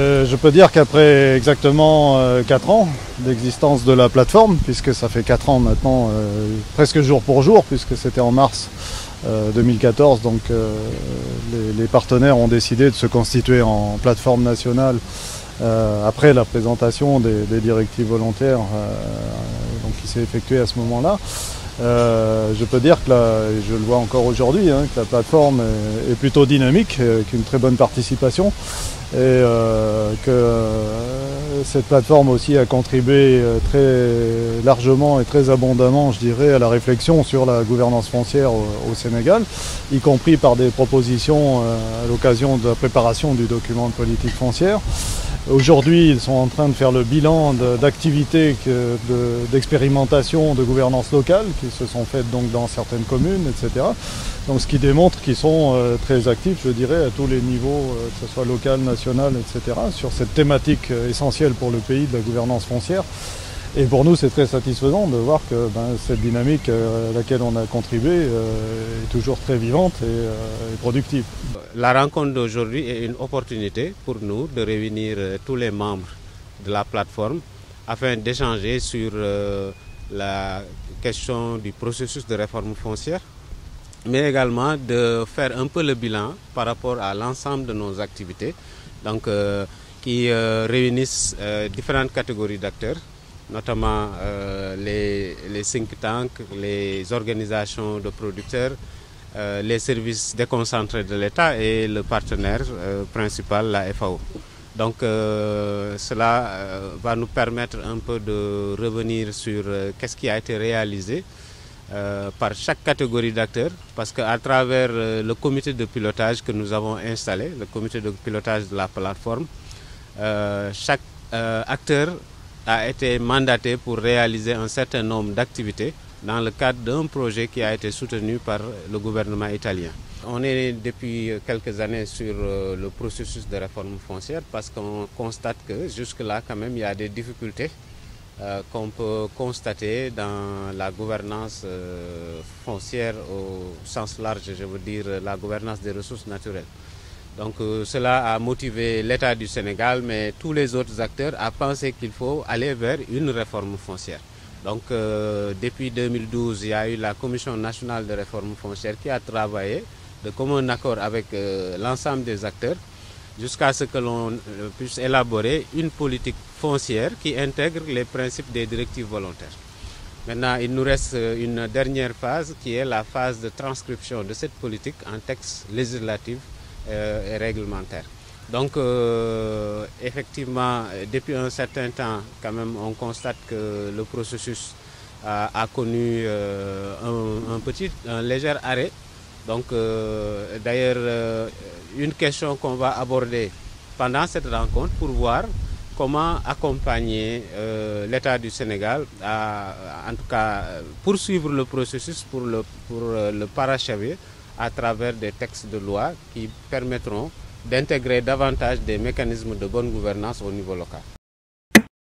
Je peux dire qu'après exactement 4 ans d'existence de la plateforme, puisque ça fait 4 ans maintenant, presque jour pour jour, puisque c'était en mars 2014, donc les partenaires ont décidé de se constituer en plateforme nationale après la présentation des directives volontaires donc qui s'est effectuée à ce moment-là. Je peux dire que je le vois encore aujourd'hui, que la plateforme est plutôt dynamique, qu'une très bonne participation et que cette plateforme aussi a contribué très largement et très abondamment, je dirais, à la réflexion sur la gouvernance foncière au Sénégal, y compris par des propositions à l'occasion de la préparation du document de politique foncière. Aujourd'hui, ils sont en train de faire le bilan d'activités d'expérimentation de gouvernance locale qui se sont faites donc dans certaines communes, etc. Donc, ce qui démontre qu'ils sont très actifs, je dirais, à tous les niveaux, que ce soit local, national, etc., sur cette thématique essentielle pour le pays de la gouvernance foncière. Et pour nous, c'est très satisfaisant de voir que cette dynamique à laquelle on a contribué est toujours très vivante et productive. La rencontre d'aujourd'hui est une opportunité pour nous de réunir tous les membres de la plateforme afin d'échanger sur la question du processus de réforme foncière, mais également de faire un peu le bilan par rapport à l'ensemble de nos activités, donc, qui réunissent différentes catégories d'acteurs, notamment les think tanks, les organisations de producteurs, les services déconcentrés de l'État et le partenaire principal, la FAO. Donc cela va nous permettre un peu de revenir sur qu'est-ce qui a été réalisé par chaque catégorie d'acteurs, parce qu'à travers le comité de pilotage que nous avons installé, le comité de pilotage de la plateforme, chaque acteur a été mandaté pour réaliser un certain nombre d'activités dans le cadre d'un projet qui a été soutenu par le gouvernement italien. On est depuis quelques années sur le processus de réforme foncière parce qu'on constate que jusque-là, quand même, il y a des difficultés qu'on peut constater dans la gouvernance foncière au sens large, je veux dire la gouvernance des ressources naturelles. Donc cela a motivé l'État du Sénégal, mais tous les autres acteurs à penser qu'il faut aller vers une réforme foncière. Donc depuis 2012, il y a eu la Commission nationale de réforme foncière qui a travaillé de commun accord avec l'ensemble des acteurs jusqu'à ce que l'on puisse élaborer une politique foncière qui intègre les principes des directives volontaires. Maintenant, il nous reste une dernière phase qui est la phase de transcription de cette politique en texte législatif et réglementaire. Donc effectivement, depuis un certain temps, quand même, on constate que le processus a connu un léger arrêt. Donc d'ailleurs, une question qu'on va aborder pendant cette rencontre pour voir comment accompagner l'État du Sénégal en tout cas poursuivre le processus pour le parachever à travers des textes de loi qui permettront d'intégrer davantage des mécanismes de bonne gouvernance au niveau local.